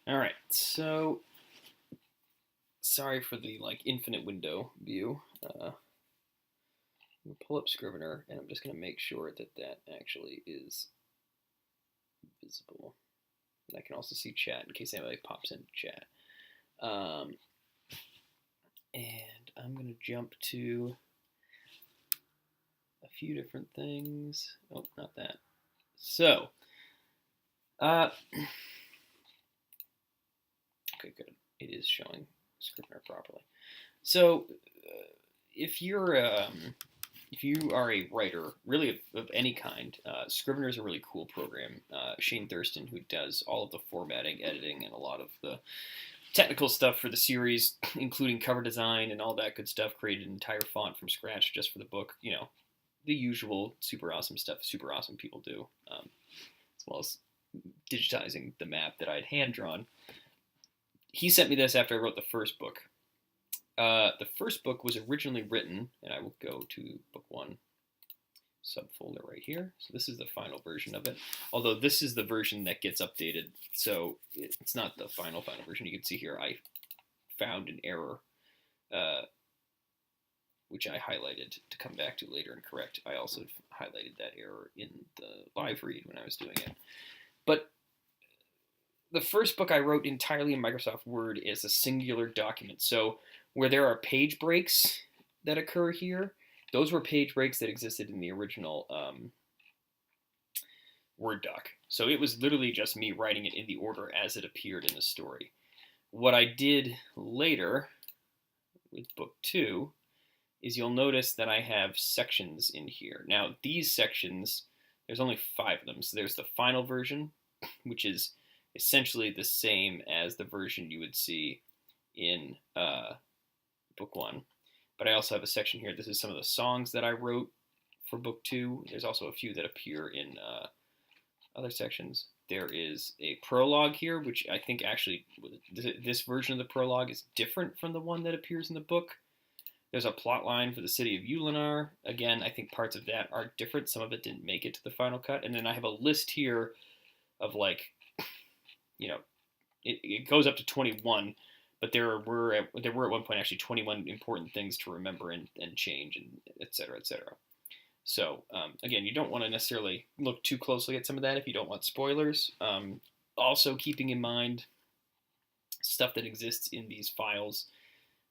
All right, so sorry for the infinite window view. I'm gonna pull up Scrivener, and I'm just gonna make sure that that actually is visible. And I can also see chat in case anybody pops into chat. Um, and I'm gonna jump to a few different things. Oh, not that. So, uh, okay, good. It is showing Scrivener properly. So, if you're if you are a writer, really of any kind, Scrivener is a really cool program. Shane Thurston, who does all of the formatting, editing, and a lot of the technical stuff for the series, including cover design and all that good stuff, created an entire font from scratch just for the book. You know, the usual super awesome stuff super awesome people do, as well as digitizing the map that I had hand drawn. He sent me this after I wrote the first book. The first book was originally written, and I will go to book one subfolder right here. So this is the final version of it. Although this is the version that gets updated, so it's not the final version. You can see here I found an error, uh, which I highlighted to come back to later and correct. I also highlighted that error in the live read when I was doing it. But the first book I wrote entirely in Microsoft Word is a singular document. So where there are page breaks that occur here, those were page breaks that existed in the original Word doc. So it was literally just me writing it in the order as it appeared in the story. What I did later with book two is you'll notice that I have sections in here. Now, these sections, there's only 5 of them. So there's the final version, which is essentially the same as the version you would see in book one. But I also have a section here. This is some of the songs that I wrote for book two. There's also a few that appear in other sections. There is a prologue here, which I think actually this version of the prologue is different from the one that appears in the book. There's a plot line for the city of Ulinar. Again, I think parts of that are different. Some of it didn't make it to the final cut. And then I have a list here of it goes up to 21, but there were at one point actually 21 important things to remember and change and et cetera, et cetera. So again, you don't want to necessarily look too closely at some of that if you don't want spoilers. Also keeping in mind stuff that exists in these files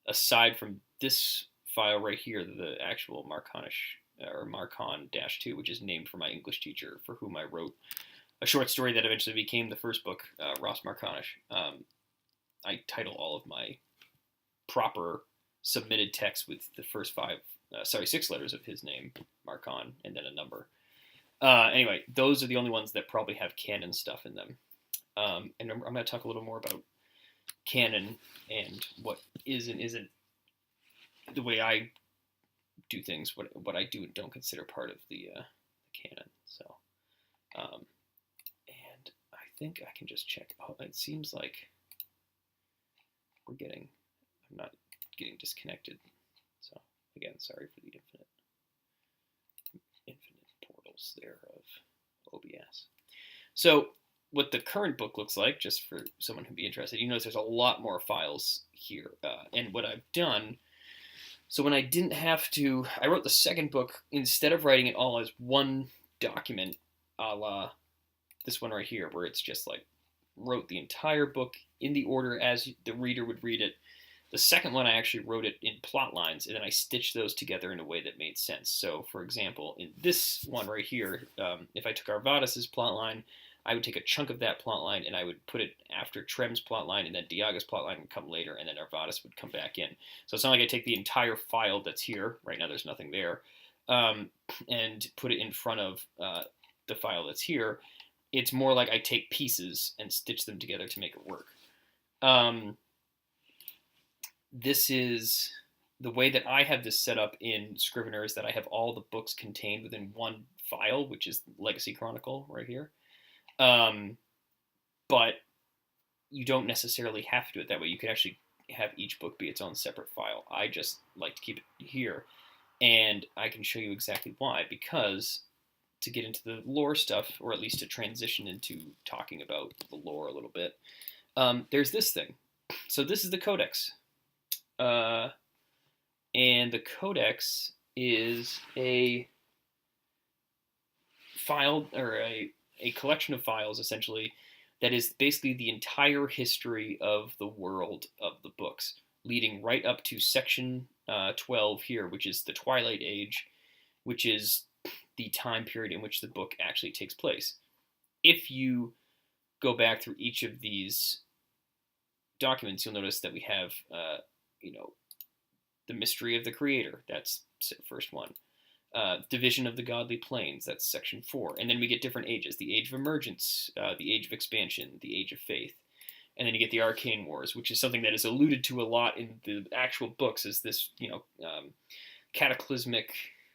aside from this file right here, the actual Marconish or Marcon-2, which is named for my English teacher for whom I wrote a short story that eventually became the first book, Ross Marconish. I title all of my proper submitted text with the first 6 letters of his name, Marcon, and then a number. Anyway, those are the only ones that probably have canon stuff in them. And I'm going to talk a little more about canon and what is and isn't the way I do things, what I do and don't consider part of the canon. So, and I think I can just check. Oh, it seems like I'm not getting disconnected. So again, sorry for the infinite portals there of OBS. So what the current book looks like, just for someone who'd be interested, you notice there's a lot more files here. And what I've done, so when I didn't have to, I wrote the second book, instead of writing it all as one document, a la this one right here, where it's just like, wrote the entire book in the order as the reader would read it. The second one, I actually wrote it in plot lines, and then I stitched those together in a way that made sense. So, for example, in this one right here, if I took Arvadas's plot line, I would take a chunk of that plot line and I would put it after Trem's plot line, and then Diaga's plot line would come later, and then Arvadas would come back in. So it's not like I take the entire file that's here. Right now, there's nothing there, and put it in front of the file that's here. It's more like I take pieces and stitch them together to make it work. This is the way that I have this set up in Scrivener, is that I have all the books contained within one file, which is Legacy Chronicle right here. But you don't necessarily have to do it that way. You can actually have each book be its own separate file. I just like to keep it here, and I can show you exactly why. Because to get into the lore stuff, or at least to transition into talking about the lore a little bit, There's this thing. So this is the codex. Uh, and the codex is a file or a collection of files essentially that is basically the entire history of the world of the books, leading right up to section 12 here, which is the Twilight Age, which is the time period in which the book actually takes place. If you go back through each of these documents, you'll notice that we have, the mystery of the creator. That's the first one. Division of the godly planes. That's section 4. And then we get different ages: the age of emergence, the age of expansion, the age of faith. And then you get the arcane wars, which is something that is alluded to a lot in the actual books as this, cataclysmic,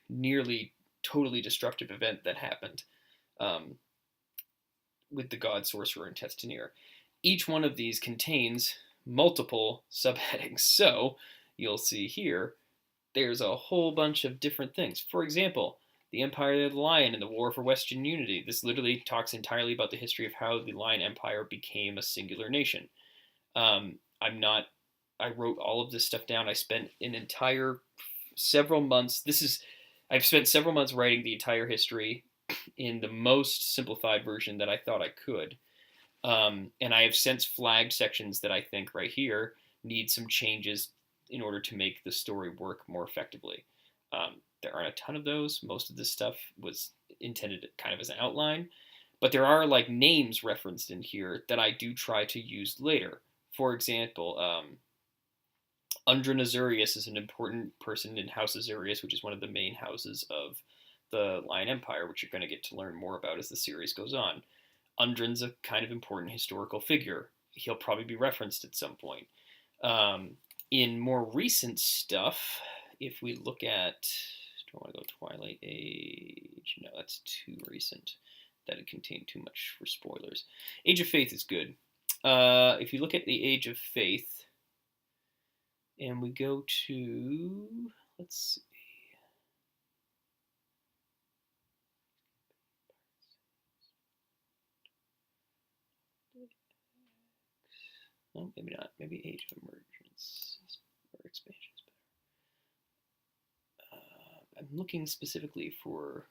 nearly totally destructive event that happened with the god sorcerer and Testanir. Each one of these contains multiple subheadings. So you'll see here, there's a whole bunch of different things. For example, the Empire of the Lion and the War for Western Unity. This literally talks entirely about the history of how the Lion Empire became a singular nation. I wrote all of this stuff down. I spent an entire several months. I've spent several months writing the entire history in the most simplified version that I thought I could. And I have since flagged sections that I think right here need some changes in order to make the story work more effectively. There aren't a ton of those. Most of this stuff was intended kind of as an outline, but there are like names referenced in here that I do try to use later. For example, Undra Azurius is an important person in House Azurius, which is one of the main houses of the Lion Empire, which you're going to get to learn more about as the series goes on. Undrin's a kind of important historical figure. He'll probably be referenced at some point. In more recent stuff, if we look at, do I want to go Twilight Age? No, that's too recent. That would contain too much for spoilers. Age of Faith is good. If you look at the Age of Faith, and we go to, let's see. No, maybe not. Maybe Age of Emergence or Expansion is better. I'm looking specifically for.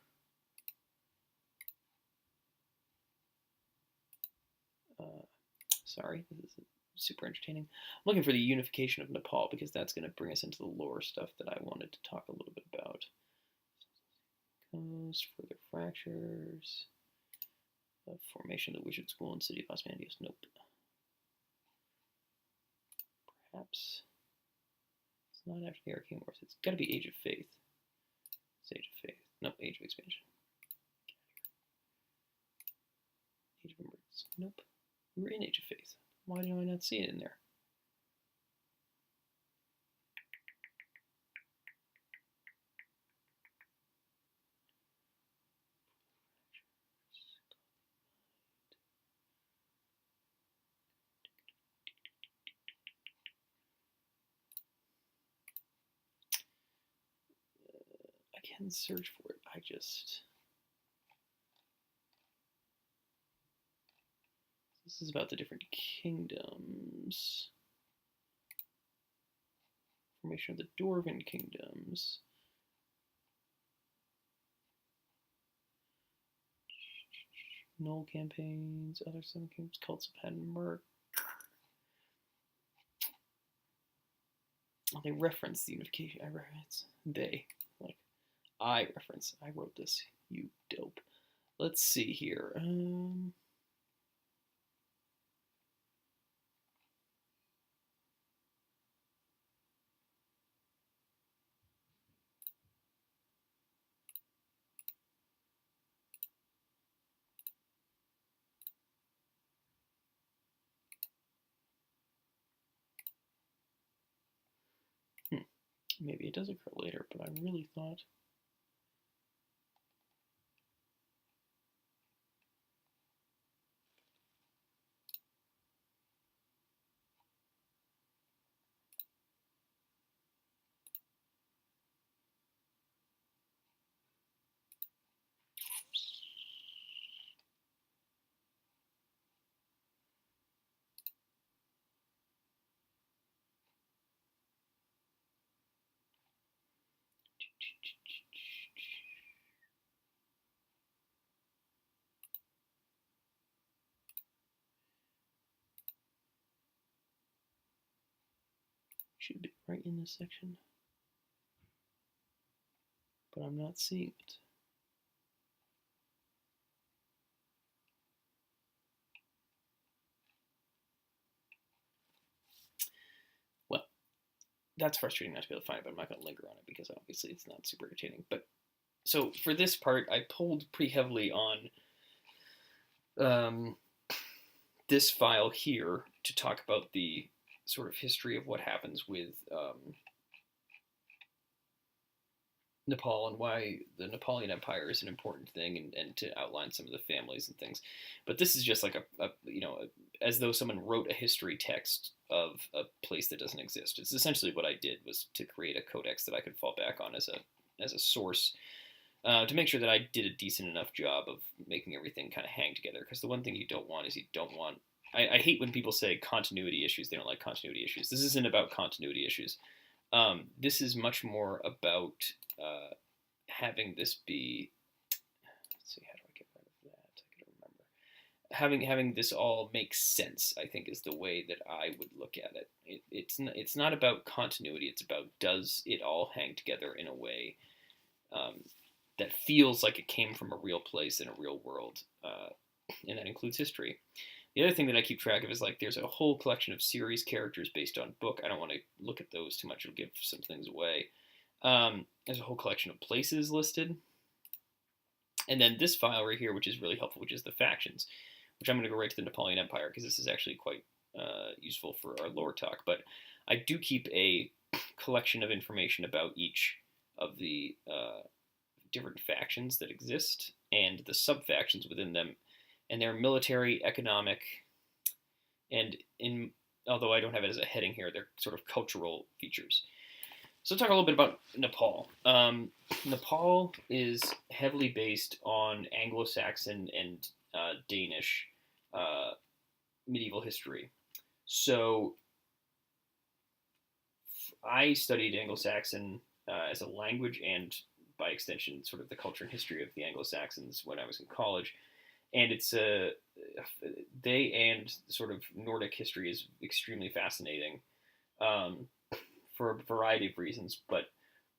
Sorry, this is super entertaining. I'm looking for the unification of Nepal because that's going to bring us into the lore stuff that I wanted to talk a little bit about. Further fractures. Formation of the Wizard School and City of Osmandius. Nope. Perhaps it's not after the Arcane Wars. It's got to be Age of Faith. It's Age of Faith. Nope, Age of Expansion. Age of Emergence. Nope. We were in Age of Faith. Why do I not see it in there? I can search for it. This is about the different kingdoms. Formation of the Dwarven kingdoms. Null campaigns, other seven kingdoms, cults of Had Merc. They reference the unification. I wrote this. You dope. Let's see here. Maybe it does occur later, but I really thought. Should be right in this section, but I'm not seeing it. Well, that's frustrating not to be able to find it, but I'm not going to linger on it because obviously it's not super entertaining. But so for this part, I pulled pretty heavily on um, this file here to talk about the sort of history of what happens with Nepal and why the Napoleon Empire is an important thing, and to outline some of the families and things. But this is just like as though someone wrote a history text of a place that doesn't exist. It's essentially what I did, was to create a codex that I could fall back on as a source, to make sure that I did a decent enough job of making everything kind of hang together. Because the one thing you don't want is I hate when people say continuity issues. They don't like continuity issues. This isn't about continuity issues. This is much more about having this be. Let's see, how do I get rid of that? I can remember. Having this all make sense, I think, is the way that I would look at it. It's not about continuity. It's about, does it all hang together in a way that feels like it came from a real place in a real world, and that includes history. The other thing that I keep track of is, like, there's a whole collection of series characters based on book. I don't want to look at those too much. It'll give some things away. There's a whole collection of places listed. And then this file right here, which is really helpful, which is the factions, which I'm going to go right to the Napoleon Empire, because this is actually quite useful for our lore talk. But I do keep a collection of information about each of the different factions that exist and the sub-factions within them, and their military, economic, and although I don't have it as a heading here, they're sort of cultural features. So talk a little bit about Nepal. Nepal is heavily based on Anglo-Saxon and Danish medieval history. So I studied Anglo-Saxon as a language, and by extension, sort of the culture and history of the Anglo-Saxons when I was in college. And it's they and sort of Nordic history is extremely fascinating for a variety of reasons. But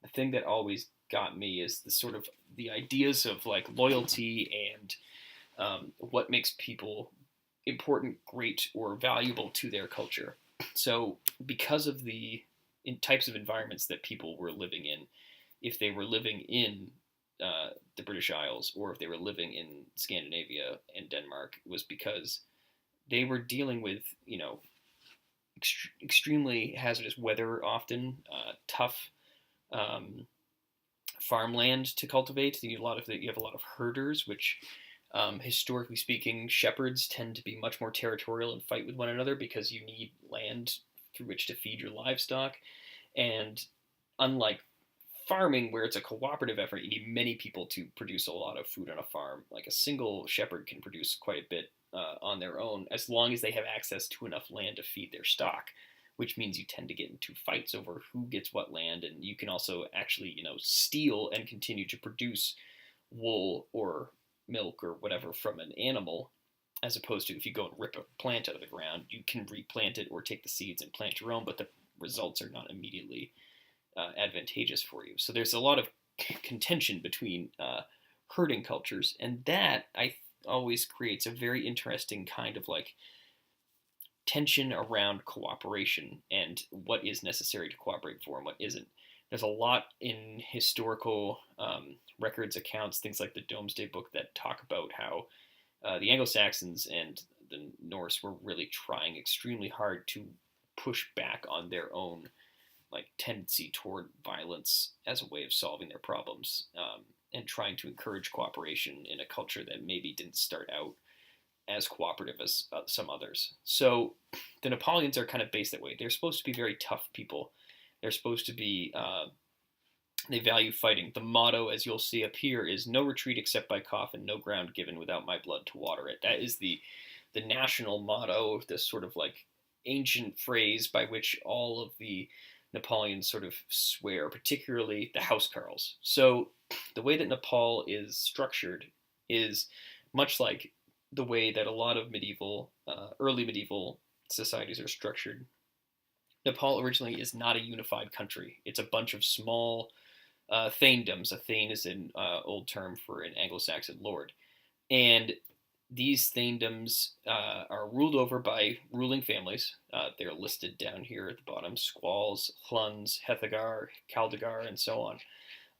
the thing that always got me is the sort of the ideas of, like, loyalty and what makes people important, great, or valuable to their culture. So because of the types of environments that people were living in, if they were living in the British Isles, or if they were living in Scandinavia and Denmark, it was because they were dealing with, extremely hazardous weather, often tough farmland to cultivate. You have a lot of herders, which historically speaking, shepherds tend to be much more territorial and fight with one another because you need land through which to feed your livestock. And unlike farming, where it's a cooperative effort, you need many people to produce a lot of food on a farm. Like, a single shepherd can produce quite a bit on their own, as long as they have access to enough land to feed their stock, which means you tend to get into fights over who gets what land. And you can also actually, steal and continue to produce wool or milk or whatever from an animal, as opposed to if you go and rip a plant out of the ground, you can replant it or take the seeds and plant your own, but the results are not immediately advantageous for you. So there's a lot of contention between herding cultures, and that always creates a very interesting kind of, like, tension around cooperation and what is necessary to cooperate for and what isn't. There's a lot in historical records, accounts, things like the Domesday Book, that talk about how the Anglo-Saxons and the Norse were really trying extremely hard to push back on their own, like, tendency toward violence as a way of solving their problems, and trying to encourage cooperation in a culture that maybe didn't start out as cooperative as some others. So the Napoleons are kind of based that way. They're supposed to be very tough people. They're supposed to be, they value fighting. The motto, as you'll see up here, is "No retreat except by coffin, no ground given without my blood to water it." That is the national motto, this sort of, like, ancient phrase by which all of the Napoleons sort of swear, particularly the housecarls. So the way that Nepal is structured is much like the way that a lot of early medieval societies are structured. Nepal originally is not a unified country. It's a bunch of small thanedoms. A thane is an old term for an Anglo-Saxon lord, and these thanedoms are ruled over by ruling families. They're listed down here at the bottom: Squalls, Hluns, Hethagar, Caldagar, and so on.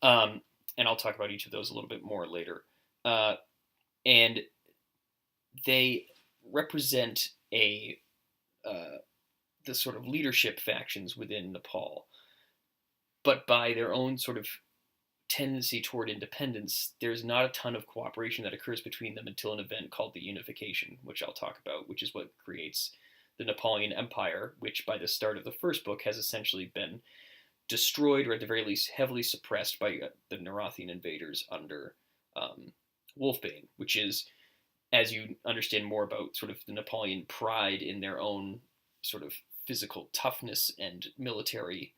Um, and I'll talk about each of those a little bit more later. And they represent the sort of leadership factions within Nepal, but by their own sort of tendency toward independence, there's not a ton of cooperation that occurs between them until an event called the Unification, which I'll talk about, which is what creates the Napoleon Empire, which by the start of the first book has essentially been destroyed, or at the very least heavily suppressed by the Nerathian invaders under Wolfbane, which is, as you understand more about sort of the Napoleon pride in their own sort of physical toughness and military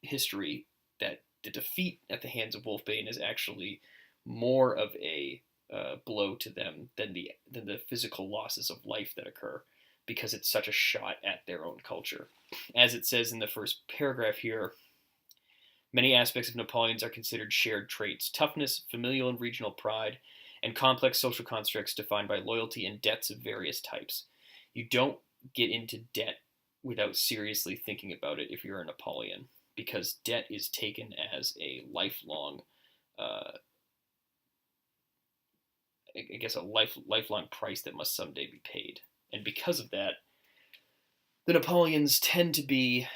history, that the defeat at the hands of Wolfbane is actually more of a blow to them than the physical losses of life that occur, because it's such a shot at their own culture. As it says in the first paragraph here, many aspects of Napoleon's are considered shared traits: toughness, familial and regional pride, and complex social constructs defined by loyalty and debts of various types. You don't get into debt without seriously thinking about it if you're a Napoleon, because debt is taken as a lifelong, I guess, a lifelong price that must someday be paid. And because of that, the Napoleons tend to be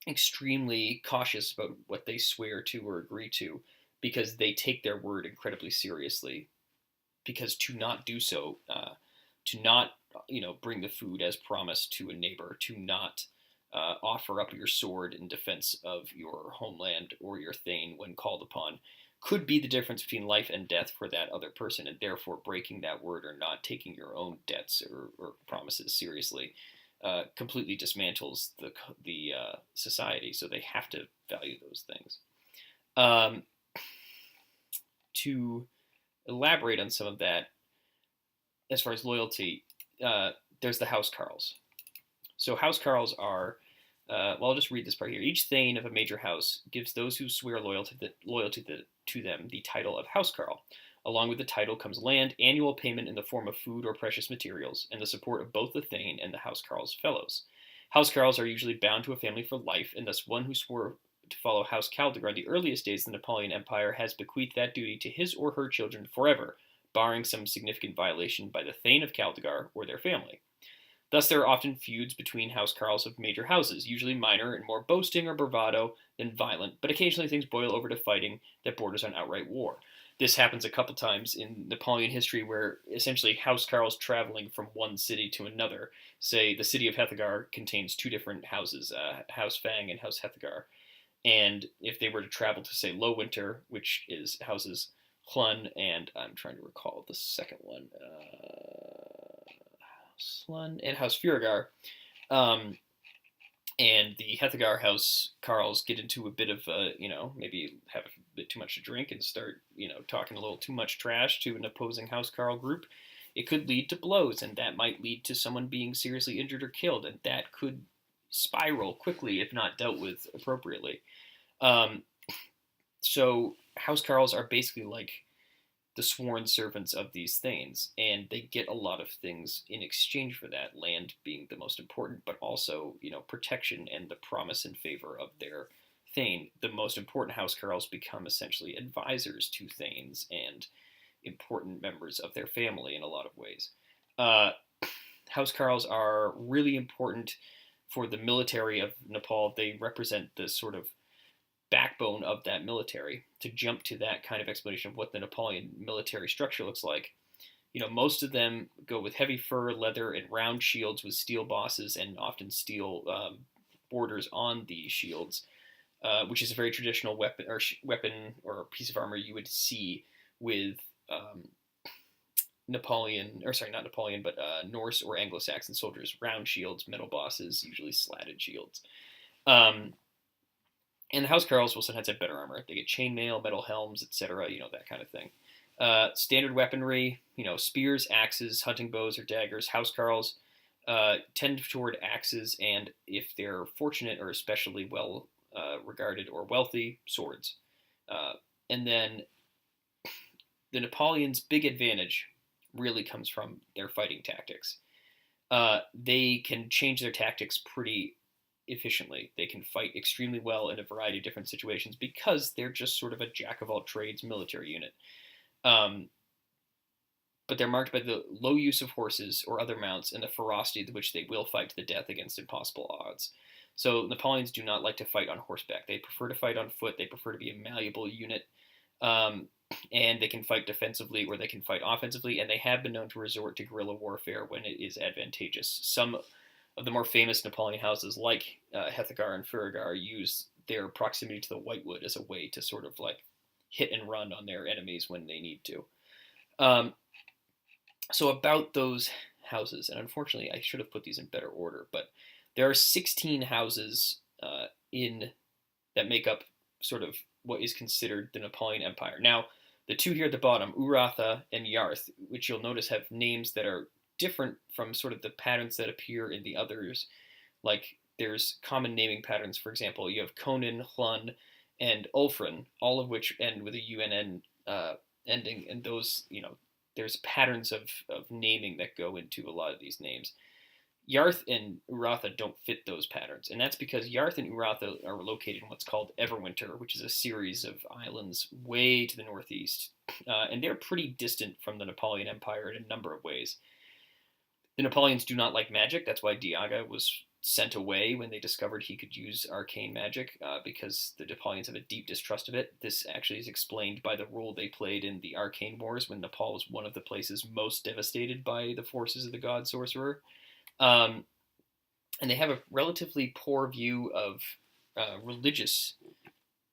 extremely cautious about what they swear to or agree to, because they take their word incredibly seriously. Because to not do so, to not bring the food as promised to a neighbor, to not offer up your sword in defense of your homeland or your thane when called upon, could be the difference between life and death for that other person, and therefore breaking that word or not taking your own debts or promises seriously completely dismantles the society. So they have to value those things. To elaborate on some of that, as far as loyalty, there's the housecarls. So housecarls are, I'll just read this part here. Each thane of a major house gives those who swear loyalty to them the title of housecarl. Along with the title comes land, annual payment in the form of food or precious materials, and the support of both the thane and the housecarl's fellows. Housecarls are usually bound to a family for life, and thus one who swore to follow House Caldegar in the earliest days of the Napoleon Empire has bequeathed that duty to his or her children forever, barring some significant violation by the thane of Caldegar or their family. Thus, there are often feuds between housecarls of major houses, usually minor and more boasting or bravado than violent, but occasionally things boil over to fighting that borders on outright war. This happens a couple times in Napoleon history, where essentially housecarls traveling from one city to another, say the city of Hethagar contains two different houses, House Fang and House Hethagar, and if they were to travel to, say, Lowwinter, which is houses Hlun, and I'm trying to recall the second one, House Hlun and House Furigar, and the Hethagar house Carls get into a bit of, maybe have a bit too much to drink and start, talking a little too much trash to an opposing house Carl group, it could lead to blows, and that might lead to someone being seriously injured or killed, and that could spiral quickly if not dealt with appropriately. So house Carls are basically like the sworn servants of these thanes, and they get a lot of things in exchange for that, land being the most important, but also, protection and the promise in favor of their thane. The most important housecarls become essentially advisors to thanes and important members of their family in a lot of ways. Housecarls are really important for the military of Nepal. They represent the sort of backbone of that military. To jump to that kind of explanation of what the Napoleon military structure looks like, most of them go with heavy fur, leather, and round shields with steel bosses and often steel borders on the shields, which is a very traditional weapon or piece of armor you would see with Norse or Anglo-Saxon soldiers. Round shields, metal bosses, usually slatted shields. And the housecarls will sometimes have better armor. They get chainmail, metal helms, etc., that kind of thing. Standard weaponry, spears, axes, hunting bows, or daggers. Housecarls tend toward axes, and if they're fortunate or especially well regarded or wealthy, swords. Uh, and then the Napoleons' big advantage really comes from their fighting tactics. They can change their tactics pretty efficiently. They can fight extremely well in a variety of different situations because they're just sort of a jack of all trades military unit. Um, but they're marked by the low use of horses or other mounts and the ferocity with which they will fight to the death against impossible odds. So Napoleons do not like to fight on horseback. They prefer to fight on foot. They prefer to be a malleable unit. Um, and they can fight defensively or they can fight offensively, and they have been known to resort to guerrilla warfare when it is advantageous. Some of the more famous Napoleon houses, like Hethagar and Ferragar, use their proximity to the Whitewood as a way to sort of like hit and run on their enemies when they need to. Um, so about those houses, and unfortunately I should have put these in better order, but there are 16 houses in that make up sort of what is considered the Napoleon Empire. Now, the two here at the bottom, Uratha and Yarth, which you'll notice have names that are different from sort of the patterns that appear in the others. Like there's common naming patterns. For example, you have Conan, Hlun, and Ulfrin, all of which end with a UNN ending, and those, there's patterns of naming that go into a lot of these names. Yarth and Uratha don't fit those patterns, and that's because Yarth and Uratha are located in what's called Everwinter, which is a series of islands way to the northeast, and they're pretty distant from the Napoleon Empire in a number of ways. The Napoleons do not like magic. That's why Diaga was sent away when they discovered he could use arcane magic, because the Napoleons have a deep distrust of it. This actually is explained by the role they played in the Arcane Wars when Nepal was one of the places most devastated by the forces of the god sorcerer. Um, and they have a relatively poor view of religious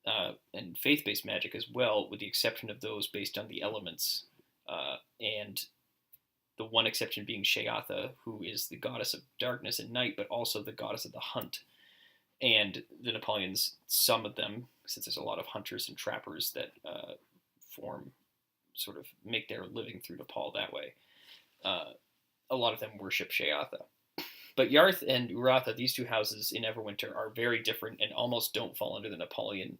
and faith-based magic as well, with the exception of those based on the elements, and the one exception being Sheatha, who is the goddess of darkness and night, but also the goddess of the hunt. And the Napoleons, some of them, since there's a lot of hunters and trappers that make their living through Nepal that way, a lot of them worship Sheatha. But Yarth and Uratha, these two houses in Everwinter, are very different and almost don't fall under the Napoleon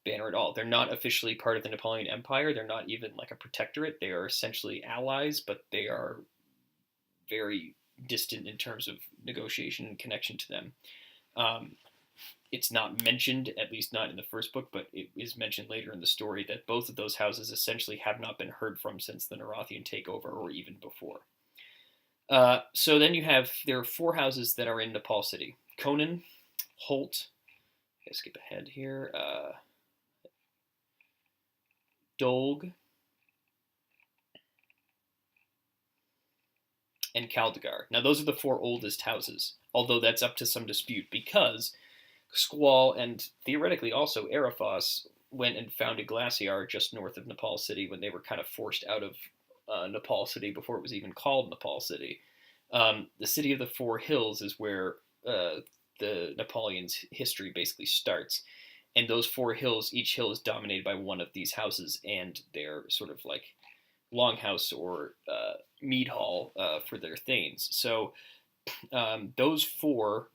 banner at all. They're not officially part of the Napoleon Empire. They're not even like a protectorate. They are essentially allies, but they are very distant in terms of negotiation and connection to them. It's not mentioned, at least not in the first book, but it is mentioned later in the story that both of those houses essentially have not been heard from since the Narathian takeover or even before. So then there are 4 houses that are in Nepal City. Conan, Holt, I'll skip ahead here, Dolg, and Kaldagar. Now those are the 4 oldest houses, although that's up to some dispute because Squall and theoretically also Araphos went and founded Glaciar just north of Nepal City when they were kind of forced out of Nepal City before it was even called Nepal City. The City of the 4 Hills is where the Napoleons' history basically starts. And those 4 hills, each hill is dominated by one of these houses, and they're sort of like longhouse or mead hall for their thanes. So those 4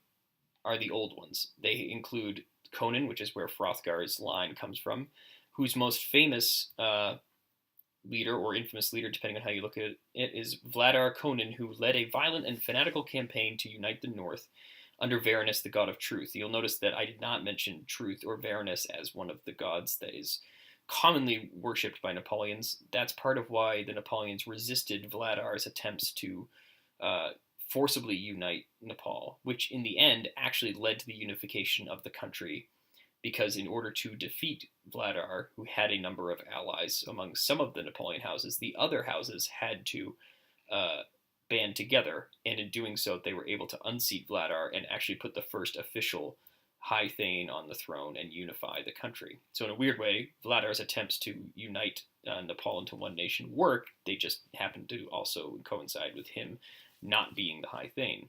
are the old ones. They include Conan, which is where Hrothgar's line comes from, whose most famous leader or infamous leader, depending on how you look at it, is Vladar Conan, who led a violent and fanatical campaign to unite the North under Varanus, the god of truth. You'll notice that I did not mention truth or Varanus as one of the gods that is commonly worshipped by Napoleons. That's part of why the Napoleons resisted Vladar's attempts to forcibly unite Nepal, which in the end actually led to the unification of the country, because in order to defeat Vladar, who had a number of allies among some of the Napoleon houses, the other houses had to band together, and in doing so, they were able to unseat Vladar and actually put the first official High Thane on the throne and unify the country. So in a weird way, Vladar's attempts to unite Nepal into one nation worked. They just happened to also coincide with him not being the High Thane.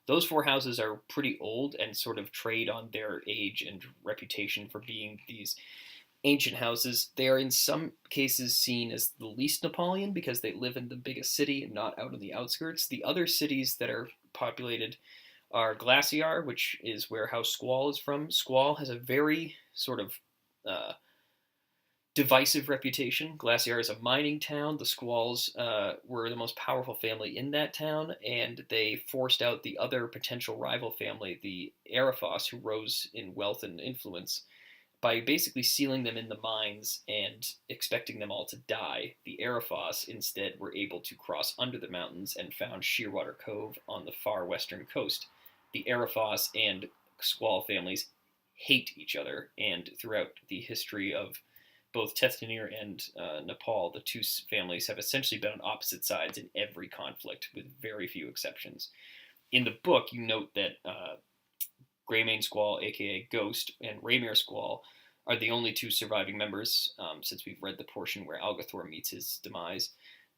Those 4 houses are pretty old and sort of trade on their age and reputation for being these ancient houses. They are in some cases seen as the least Napoleon because they live in the biggest city and not out on the outskirts. The other cities that are populated are Glacier, which is where House Squall is from. Squall has a very sort of uh, divisive reputation. Glacier is a mining town. The Squalls were the most powerful family in that town, and they forced out the other potential rival family, the Arafos, who rose in wealth and influence by basically sealing them in the mines and expecting them all to die. The Arafos instead were able to cross under the mountains and found Shearwater Cove on the far western coast. The Arafos and Squall families hate each other, and throughout the history of both Tethnir and Nepal, the two families have essentially been on opposite sides in every conflict, with very few exceptions. In the book, you note that Greymane Squall, aka Ghost, and Raymere Squall are the only two surviving members, since we've read the portion where Algathor meets his demise.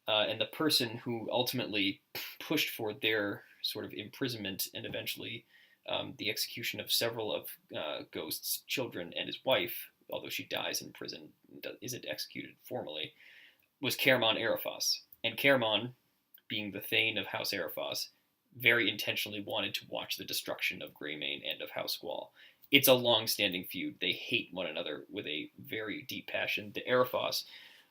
And the person who ultimately pushed for their sort of imprisonment and eventually the execution of several of Ghost's children and his wife, although she dies in prison and isn't executed formally, was Caermon Arafos. And Caermon, being the Thane of House Arafos, very intentionally wanted to watch the destruction of Greymane and of House Squall. It's a long-standing feud. They hate one another with a very deep passion. The Arafos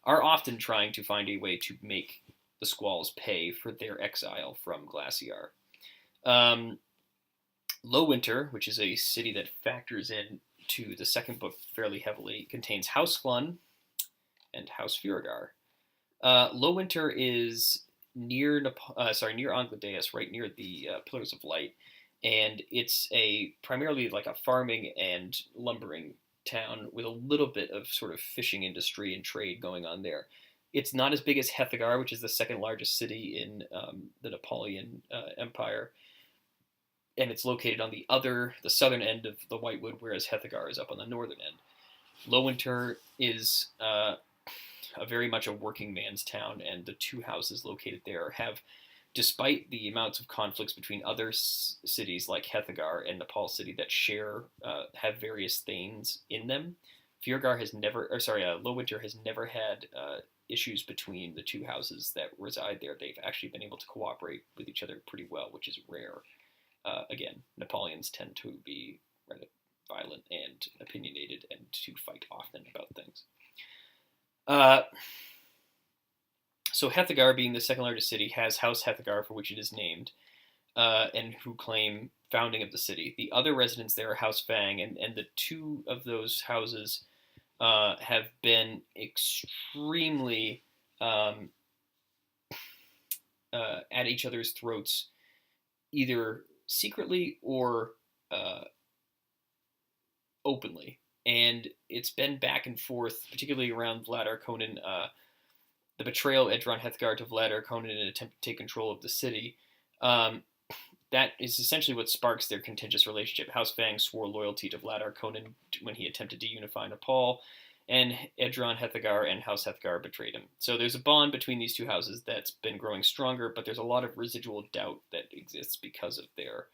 are often trying to find a way to make the Squalls pay for their exile from Glacier. Lowwinter, which is a city that factors in to the second book fairly heavily, contains House Flun and House Furigar. Lowwinter is near near Angladeus, right near the Pillars of Light, and it's a primarily like a farming and lumbering town with a little bit of sort of fishing industry and trade going on there. It's not as big as Hethagar, which is the second largest city in the Napoleon Empire, and it's located on the southern end of the Whitewood, whereas Hethagar is up on the northern end. Lowwinter is very much a working man's town, and the two houses located there have, despite the amounts of conflicts between other cities like Hethagar and Nepal City that have various thanes in them, Lowwinter has never had issues between the two houses that reside there. They've actually been able to cooperate with each other pretty well, which is rare. Again, Napoleons tend to be rather violent and opinionated and to fight often about things. So Hethagar, being the second largest city, has House Hethagar, for which it is named, and who claim founding of the city. The other residents there are House Fang, and the two of those houses have been extremely at each other's throats, either secretly or openly. And it's been back and forth, particularly around Vladar Conan, the betrayal of Edron Hethgar to Vladar Conan in an attempt to take control of the city. That is essentially what sparks their contentious relationship. House Fang swore loyalty to Vladar Conan when he attempted to unify Nepal, and Edron Hethagar and House Hethgar betrayed him. So there's a bond between these two houses that's been growing stronger, but there's a lot of residual doubt that exists because of their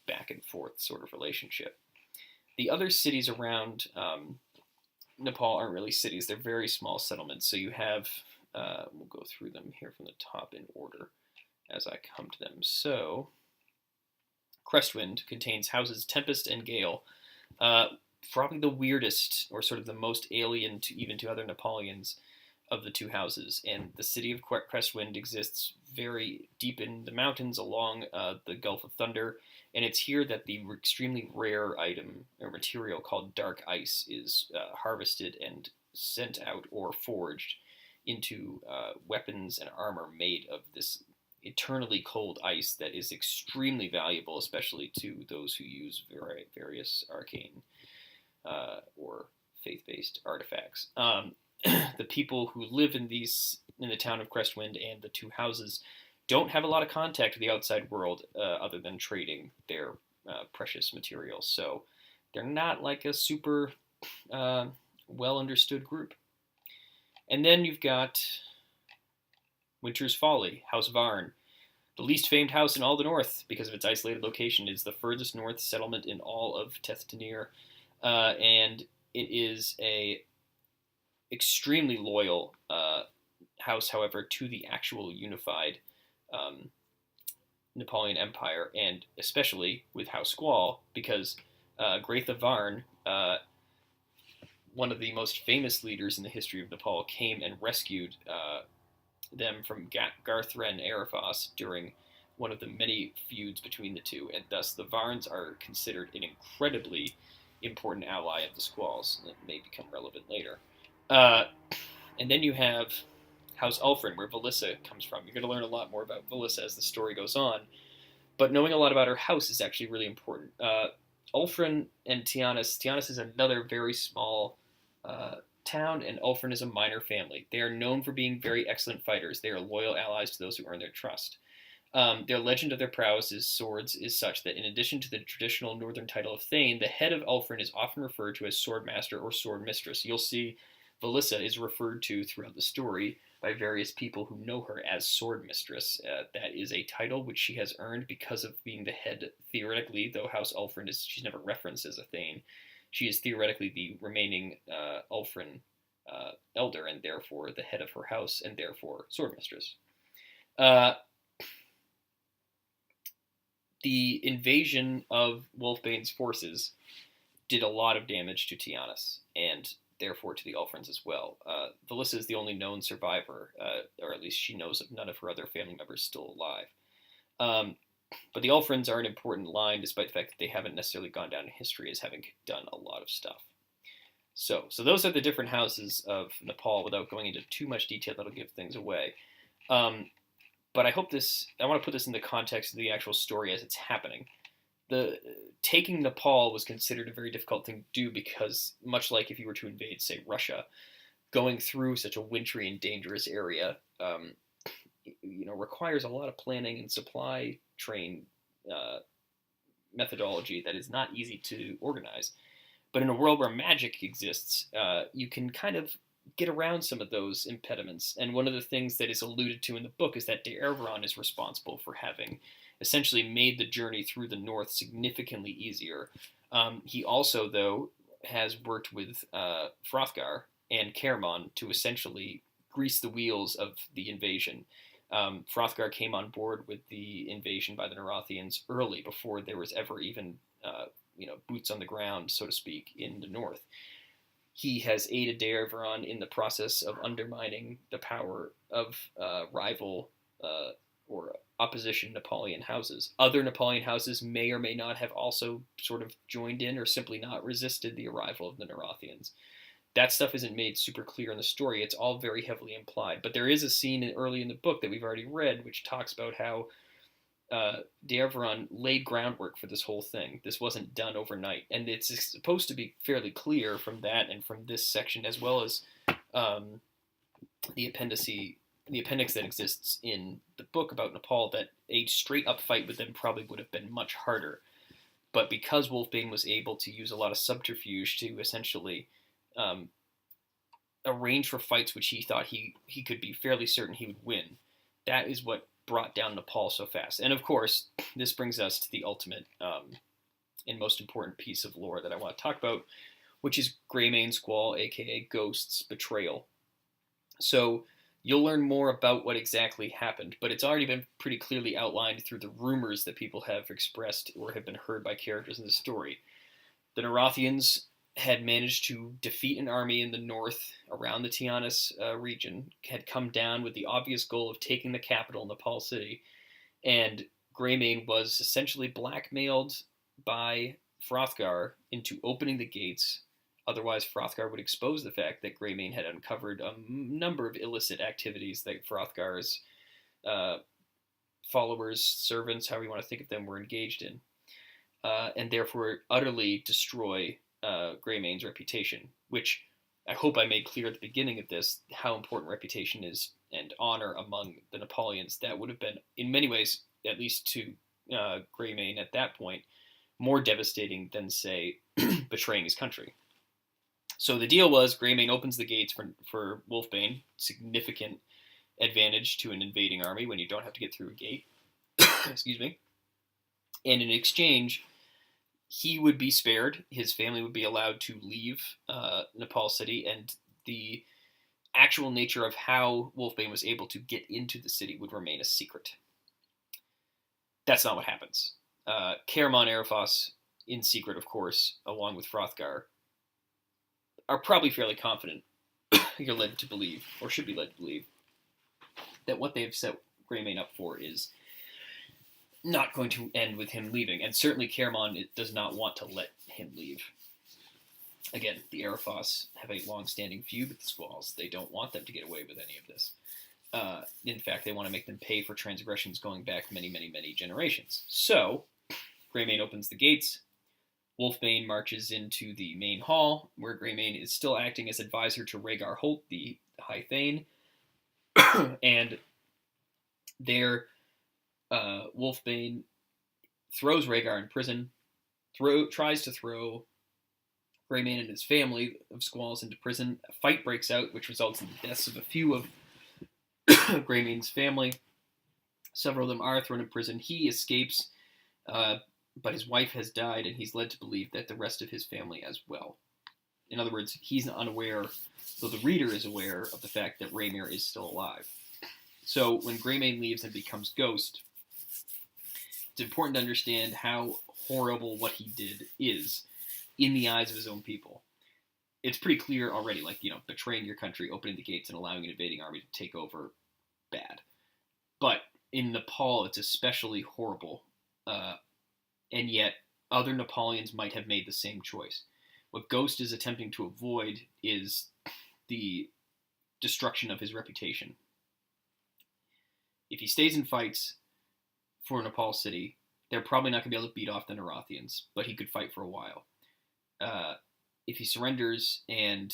back and forth sort of relationship. The other cities around Nepal aren't really cities. They're very small settlements. So you have, we'll go through them here from the top in order as I come to them. So Crestwind contains houses Tempest and Gale. Probably the weirdest, or sort of the most alien to even to other Napoleons of the two houses. And the city of Crestwind exists very deep in the mountains along the Gulf of Thunder, and it's here that the extremely rare item or material called dark ice is harvested and sent out or forged into weapons and armor made of this eternally cold ice that is extremely valuable, especially to those who use various arcane or faith-based artifacts. The people who live in the town of Crestwind and the two houses don't have a lot of contact with the outside world other than trading their precious materials. So they're not like a super well understood group. And then you've got Winter's Folly, House Varn. The least famed house in all the north because of its isolated location. Is the furthest north settlement in all of Tethnir, and It is a extremely loyal house, however, to the actual unified um, Napoleon Empire, and especially with House Squall, because Great Varn, one of the most famous leaders in the history of Nepal, came and rescued them from Garthren Arafas during one of the many feuds between the two, and thus the Varns are considered an incredibly important ally of the Squalls that may become relevant later. Uh, and then you have House Ulfrin, where Valissa comes from. You're going to learn a lot more about Valissa as the story goes on, but knowing a lot about her house is actually really important. Ulfrin and Tianis is another very small uh, town, and Ulfrin is a minor family. They are known for being very excellent fighters. They are loyal allies to those who earn their trust. Their legend of their prowess as swords is such that in addition to the traditional northern title of Thane, the head of Ulfrin is often referred to as Swordmaster or Sword Mistress. You'll see Valissa is referred to throughout the story by various people who know her as Sword Mistress. That is a title which she has earned because of being the head, theoretically, though House Ulfrin she's never referenced as a Thane. She is theoretically the remaining Ulfrin elder, and therefore the head of her house, and therefore Sword Mistress. The invasion of Wolfbane's forces did a lot of damage to Tianis, and therefore to the Ulfrins as well. Valissa is the only known survivor, or at least she knows of none of her other family members still alive. But the Ulfrins are an important line, despite the fact that they haven't necessarily gone down in history as having done a lot of stuff. So those are the different houses of Nepal, without going into too much detail that'll give things away. But I want to put this in the context of the actual story as it's happening. Taking Nepal was considered a very difficult thing to do because, much like if you were to invade, say, Russia, going through such a wintry and dangerous area, requires a lot of planning and supply train methodology that is not easy to organize. But in a world where magic exists, you can kind of get around some of those impediments. And one of the things that is alluded to in the book is that D'Erveron is responsible for having essentially made the journey through the north significantly easier. He also, though, has worked with Hrothgar and Caermon to essentially grease the wheels of the invasion. Hrothgar came on board with the invasion by the Nerathians early, before there was ever even boots on the ground, so to speak, in the north. He has aided D'Erveron in the process of undermining the power of rival or opposition Napoleon houses. Other Napoleon houses may or may not have also sort of joined in or simply not resisted the arrival of the Nerathians. That stuff isn't made super clear in the story. It's all very heavily implied. But there is a scene early in the book that we've already read which talks about how D'Erveron laid groundwork for this whole thing. This wasn't done overnight, and it's supposed to be fairly clear from that and from this section, as well as the appendix that exists in the book about Nepal, that a straight up fight with them probably would have been much harder. But because Wolfbane was able to use a lot of subterfuge to essentially arrange for fights which he thought he could be fairly certain he would win, that is what brought down Nepal so fast. And of course, this brings us to the ultimate and most important piece of lore that I want to talk about, which is Greymane Squall, aka Ghost's betrayal. So you'll learn more about what exactly happened, but it's already been pretty clearly outlined through the rumors that people have expressed or have been heard by characters in the story. The Nerathians had managed to defeat an army in the north around the Tianis region, had come down with the obvious goal of taking the capital, Napal City, and Greymane was essentially blackmailed by Hrothgar into opening the gates. Otherwise, Hrothgar would expose the fact that Greymane had uncovered a number of illicit activities that Hrothgar's followers, servants, however you want to think of them, were engaged in, and therefore utterly destroy Greymane's reputation, which I hope I made clear at the beginning of this, how important reputation is and honor among the Napoleons. That would have been, in many ways, at least to Greymane at that point, more devastating than, say, betraying his country. So the deal was Greymane opens the gates for Wolfbane, significant advantage to an invading army when you don't have to get through a gate. Excuse me. And in exchange, he would be spared. His family would be allowed to leave Nepal City, and the actual nature of how Wolfbane was able to get into the city would remain a secret. That's not what happens. Caramon Arifos, in secret, of course, along with Hrothgar, are probably fairly confident, you're led to believe, or should be led to believe, that what they've set Greymane up for is not going to end with him leaving. And certainly Caramon does not want to let him leave. Again, the Arifos have a long-standing feud with the Squalls. They don't want them to get away with any of this. In fact, they want to make them pay for transgressions going back many, many, many generations. So, Greymane opens the gates. Wolfbane marches into the main hall, where Greymane is still acting as advisor to Rhaegar Holt, the High Thane. And there, Wolfbane throws Rhaegar in prison, tries to throw Greymane and his family of Squalls into prison. A fight breaks out, which results in the deaths of a few of Greymane's family. Several of them are thrown in prison. He escapes, but his wife has died, and he's led to believe that the rest of his family as well. In other words, he's unaware, though the reader is aware of the fact that Rhaemyr is still alive. So when Greymane leaves and becomes Ghost, it's important to understand how horrible what he did is in the eyes of his own people. It's pretty clear already, like, betraying your country, opening the gates, and allowing an invading army to take over, bad. But in Nepal, it's especially horrible. And yet, other Nepalians might have made the same choice. What Ghost is attempting to avoid is the destruction of his reputation. If he stays and fights for Nepal City, they're probably not going to be able to beat off the Narathians, but he could fight for a while. If he surrenders and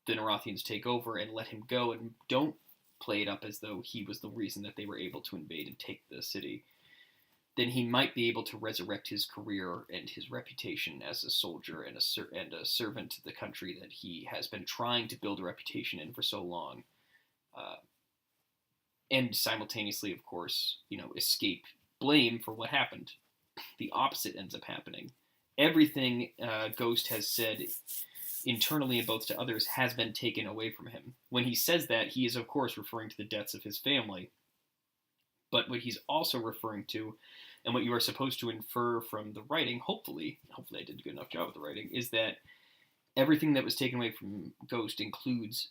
the Narathians take over and let him go and don't play it up as though he was the reason that they were able to invade and take the city, then he might be able to resurrect his career and his reputation as a soldier and a servant to the country that he has been trying to build a reputation in for so long. And simultaneously, of course, escape blame for what happened. The opposite ends up happening. Everything Ghost has said internally and both to others has been taken away from him. When he says that, he is, of course, referring to the deaths of his family. But what he's also referring to, and what you are supposed to infer from the writing, hopefully I did a good enough job with the writing, is that everything that was taken away from Ghost includes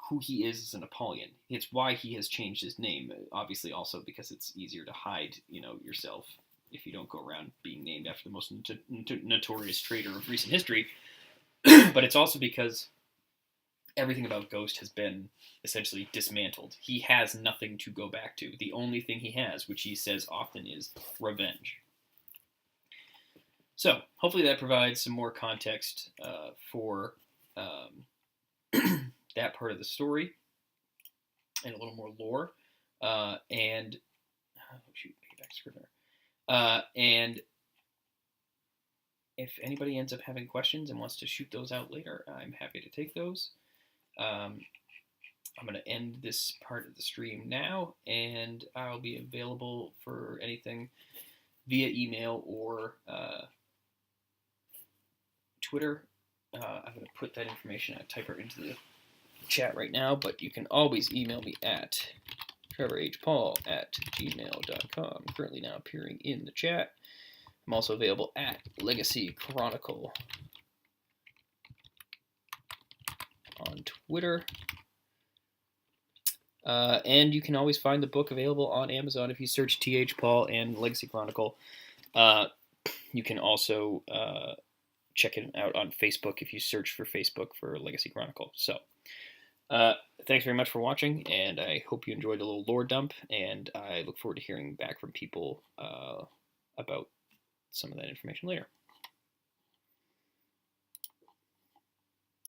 who he is as an Nepalia. It's why he has changed his name, obviously also because it's easier to hide, yourself if you don't go around being named after the most notorious traitor of recent history. But it's also because everything about Ghost has been essentially dismantled. He has nothing to go back to. The only thing he has, which he says often, is revenge. So, hopefully that provides some more context for that part of the story and a little more lore. And if anybody ends up having questions and wants to shoot those out later, I'm happy to take those. I'm going to end this part of the stream now, and I'll be available for anything via email or Twitter. I'm going to put that information, I type it into the chat right now, but you can always email me at trevorhpaul@gmail.com. Currently now appearing in the chat. I'm also available at Legacy Chronicle on Twitter. And you can always find the book available on Amazon if you search T.H. Paul and Legacy Chronicle. You can also check it out on Facebook if you search for Facebook for Legacy Chronicle. So, thanks very much for watching, and I hope you enjoyed a little lore dump, and I look forward to hearing back from people about some of that information later.